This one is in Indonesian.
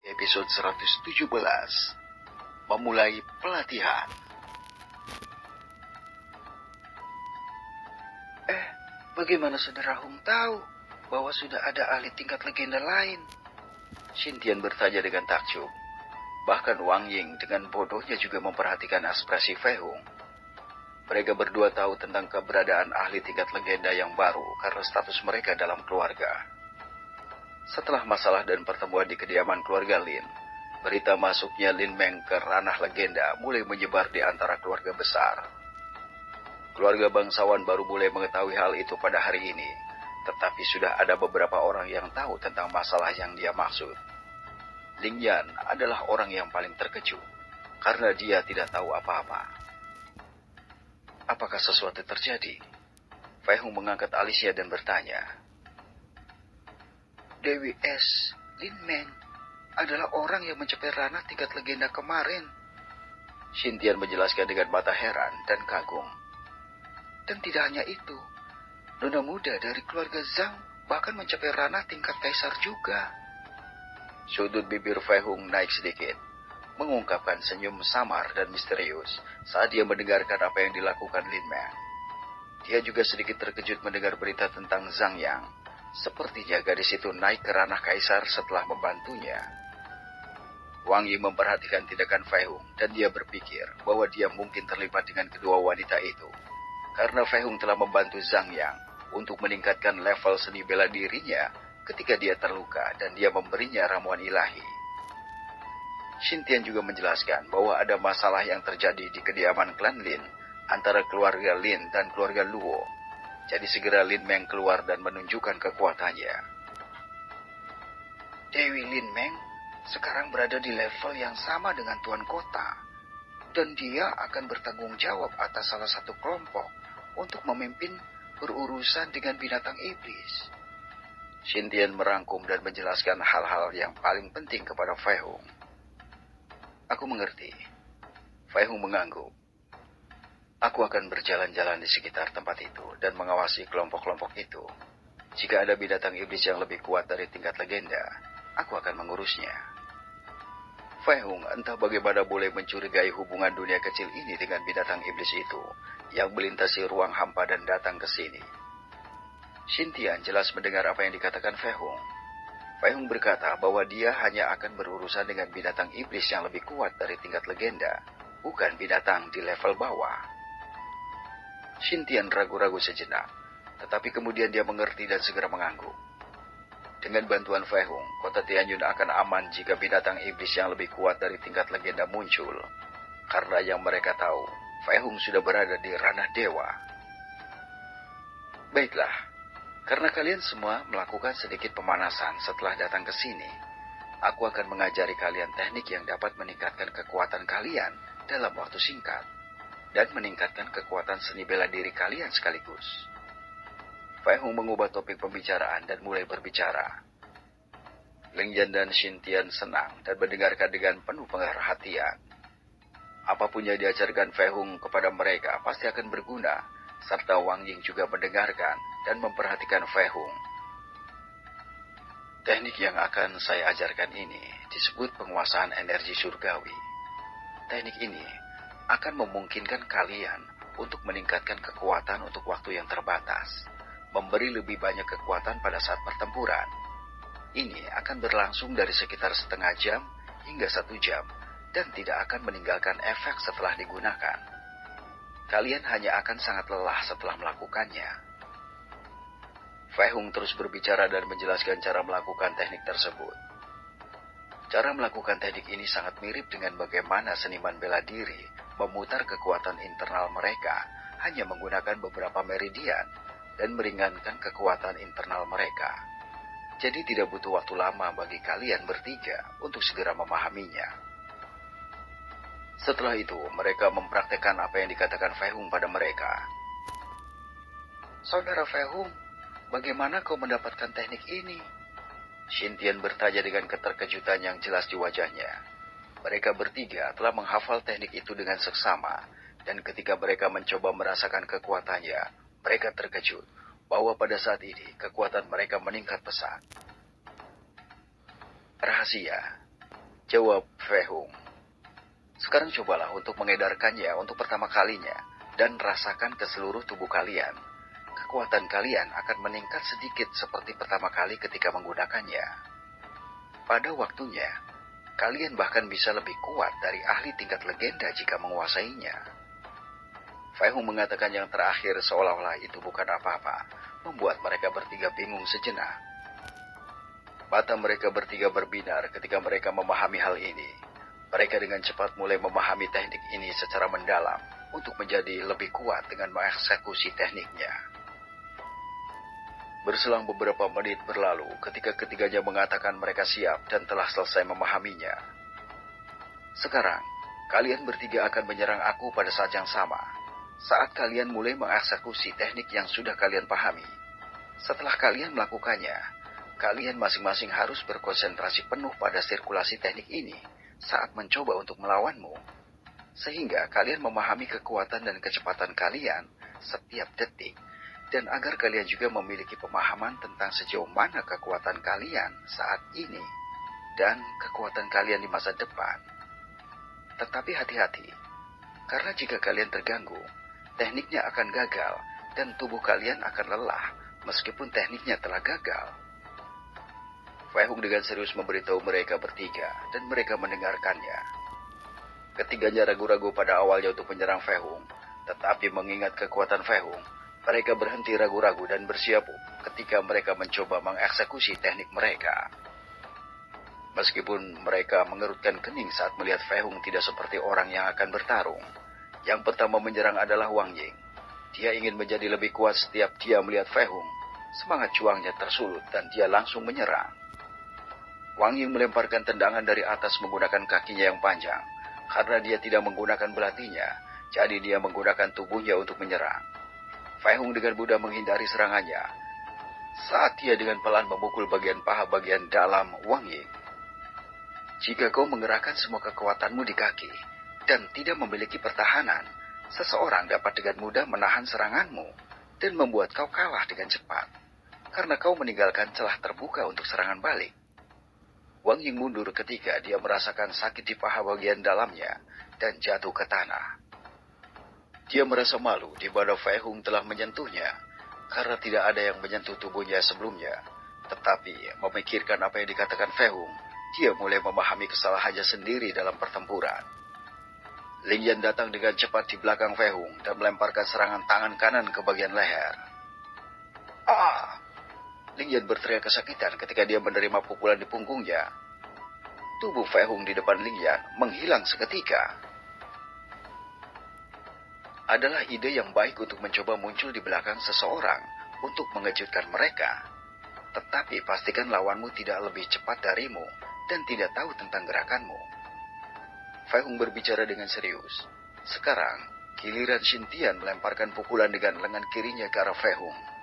episode 117, memulai pelatihan. Bagaimana Saudara Hung tahu bahwa sudah ada ahli tingkat legenda lain? Xintian bertanya dengan takjub. Bahkan Wang Ying dengan bodohnya juga memperhatikan ekspresi Fei Hung. Mereka berdua tahu tentang keberadaan ahli tingkat legenda yang baru karena status mereka dalam keluarga. Setelah masalah dan pertemuan di kediaman keluarga Lin, berita masuknya Lin Meng ke ranah legenda mulai menyebar di antara keluarga besar. Keluarga bangsawan baru mulai mengetahui hal itu pada hari ini, tetapi sudah ada beberapa orang yang tahu tentang masalah yang dia maksud. Ling Yan adalah orang yang paling terkejut, karena dia tidak tahu apa-apa. Apakah sesuatu terjadi? Fei Hung mengangkat alisnya dan bertanya. Dewi S. Lin Meng adalah orang yang mencapai ranah tingkat legenda kemarin. Xintian menjelaskan dengan mata heran dan kagum. Dan tidak hanya itu, nona muda dari keluarga Zhang bahkan mencapai ranah tingkat kaisar juga. Sudut bibir Fei Hung naik sedikit, mengungkapkan senyum samar dan misterius saat dia mendengarkan apa yang dilakukan Lin Meng. Dia juga sedikit terkejut mendengar berita tentang Zhang Yang. Sepertinya gadis itu naik ke ranah kaisar setelah membantunya. Wang Yi memperhatikan tindakan Fei Hung dan dia berpikir bahwa dia mungkin terlibat dengan kedua wanita itu. Karena Fei Hung telah membantu Zhang Yang untuk meningkatkan level seni bela dirinya ketika dia terluka dan dia memberinya ramuan ilahi. Xintian juga menjelaskan bahwa ada masalah yang terjadi di kediaman klan Lin antara keluarga Lin dan keluarga Luo. Jadi segera Lin Meng keluar dan menunjukkan kekuatannya. Dewi Lin Meng sekarang berada di level yang sama dengan Tuan Kota. Dan dia akan bertanggung jawab atas salah satu kelompok untuk memimpin berurusan dengan binatang iblis. Xintian merangkum dan menjelaskan hal-hal yang paling penting kepada Fei Hung. Aku mengerti. Fei Hung mengangguk. Aku akan berjalan-jalan di sekitar tempat itu dan mengawasi kelompok-kelompok itu. Jika ada binatang iblis yang lebih kuat dari tingkat legenda, aku akan mengurusnya. Fei Hung entah bagaimana boleh mencurigai hubungan dunia kecil ini dengan binatang iblis itu yang melintasi ruang hampa dan datang ke sini. Xintian jelas mendengar apa yang dikatakan Fei Hung. Fei Hung berkata bahwa dia hanya akan berurusan dengan binatang iblis yang lebih kuat dari tingkat legenda, bukan binatang di level bawah. Xintian ragu-ragu sejenak, tetapi kemudian dia mengerti dan segera mengangguk. Dengan bantuan Fei Hung, kota Tianyun akan aman jika binatang iblis yang lebih kuat dari tingkat legenda muncul. Karena yang mereka tahu, Fei Hung sudah berada di ranah dewa. Baiklah, karena kalian semua melakukan sedikit pemanasan setelah datang ke sini, aku akan mengajari kalian teknik yang dapat meningkatkan kekuatan kalian dalam waktu singkat. Dan meningkatkan kekuatan seni bela diri kalian sekaligus. Fei Hung mengubah topik pembicaraan dan mulai berbicara. Ling Yan dan Xintian senang dan mendengarkan dengan penuh perhatian. Apapun yang diajarkan Fei Hung kepada mereka pasti akan berguna, serta Wang Ying juga mendengarkan dan memperhatikan Fei Hung. Teknik yang akan saya ajarkan ini disebut penguasaan energi surgawi. Teknik ini akan memungkinkan kalian untuk meningkatkan kekuatan untuk waktu yang terbatas, memberi lebih banyak kekuatan pada saat pertempuran. Ini akan berlangsung dari sekitar setengah jam hingga 1 jam, dan tidak akan meninggalkan efek setelah digunakan. Kalian hanya akan sangat lelah setelah melakukannya. Fei Hung terus berbicara dan menjelaskan cara melakukan teknik tersebut. Cara melakukan teknik ini sangat mirip dengan bagaimana seniman bela diri memutar kekuatan internal mereka hanya menggunakan beberapa meridian dan meringankan kekuatan internal mereka. Jadi tidak butuh waktu lama bagi kalian bertiga untuk segera memahaminya. Setelah itu, mereka mempraktekkan apa yang dikatakan Fei Hung pada mereka. Saudara Fei Hung, bagaimana kau mendapatkan teknik ini? Xintian bertanya dengan keterkejutan yang jelas di wajahnya. Mereka bertiga telah menghafal teknik itu dengan seksama, dan ketika mereka mencoba merasakan kekuatannya, mereka terkejut bahwa pada saat ini kekuatan mereka meningkat pesat. Rahasia. Jawab Fei Hung. Sekarang cobalah untuk mengedarkannya untuk pertama kalinya dan rasakan ke seluruh tubuh kalian. Kekuatan kalian akan meningkat sedikit seperti pertama kali ketika menggunakannya. Pada waktunya, kalian bahkan bisa lebih kuat dari ahli tingkat legenda jika menguasainya. Fei Hung mengatakan yang terakhir seolah-olah itu bukan apa-apa, membuat mereka bertiga bingung sejenak. Mata mereka bertiga berbinar ketika mereka memahami hal ini. Mereka dengan cepat mulai memahami teknik ini secara mendalam untuk menjadi lebih kuat dengan mengeksekusi tekniknya. Berselang beberapa menit berlalu ketika ketiganya mengatakan mereka siap dan telah selesai memahaminya. Sekarang, kalian bertiga akan menyerang aku pada saat yang sama, saat kalian mulai mengeksekusi teknik yang sudah kalian pahami. Setelah kalian melakukannya, kalian masing-masing harus berkonsentrasi penuh pada sirkulasi teknik ini saat mencoba untuk melawanmu, sehingga kalian memahami kekuatan dan kecepatan kalian setiap detik, dan agar kalian juga memiliki pemahaman tentang sejauh mana kekuatan kalian saat ini dan kekuatan kalian di masa depan. Tetapi hati-hati, karena jika kalian terganggu, tekniknya akan gagal dan tubuh kalian akan lelah meskipun tekniknya telah gagal. Fei Hung dengan serius memberitahu mereka bertiga dan mereka mendengarkannya. Ketiganya ragu-ragu pada awalnya untuk menyerang Fei Hung, tetapi mengingat kekuatan Fei Hung, mereka berhenti ragu-ragu dan bersiap ketika mereka mencoba mengeksekusi teknik mereka. Meskipun mereka mengerutkan kening saat melihat Fei Hung tidak seperti orang yang akan bertarung, yang pertama menyerang adalah Wang Ying. Dia ingin menjadi lebih kuat setiap dia melihat Fei Hung. Semangat juangnya tersulut dan dia langsung menyerang. Wang Ying melemparkan tendangan dari atas menggunakan kakinya yang panjang. Karena dia tidak menggunakan belatinya, jadi dia menggunakan tubuhnya untuk menyerang. Fei Hung dengan mudah menghindari serangannya saat dia dengan pelan memukul bagian paha bagian dalam Wang Ying. Jika kau mengerahkan semua kekuatanmu di kaki dan tidak memiliki pertahanan, seseorang dapat dengan mudah menahan seranganmu dan membuat kau kalah dengan cepat, karena kau meninggalkan celah terbuka untuk serangan balik. Wang Ying mundur ketika dia merasakan sakit di paha bagian dalamnya dan jatuh ke tanah. Dia merasa malu di mana Fei Hung telah menyentuhnya, karena tidak ada yang menyentuh tubuhnya sebelumnya. Tetapi memikirkan apa yang dikatakan Fei Hung, dia mulai memahami kesalahannya sendiri dalam pertempuran. Ling Yan datang dengan cepat di belakang Fei Hung dan melemparkan serangan tangan kanan ke bagian leher. Ah! Ling Yan berteriak kesakitan ketika dia menerima pukulan di punggungnya. Tubuh Fei Hung di depan Ling Yan menghilang seketika. Adalah ide yang baik untuk mencoba muncul di belakang seseorang untuk mengejutkan mereka. Tetapi pastikan lawanmu tidak lebih cepat darimu dan tidak tahu tentang gerakanmu. Fei Hung berbicara dengan serius. Sekarang, giliran Xintian melemparkan pukulan dengan lengan kirinya ke arah Fei Hung.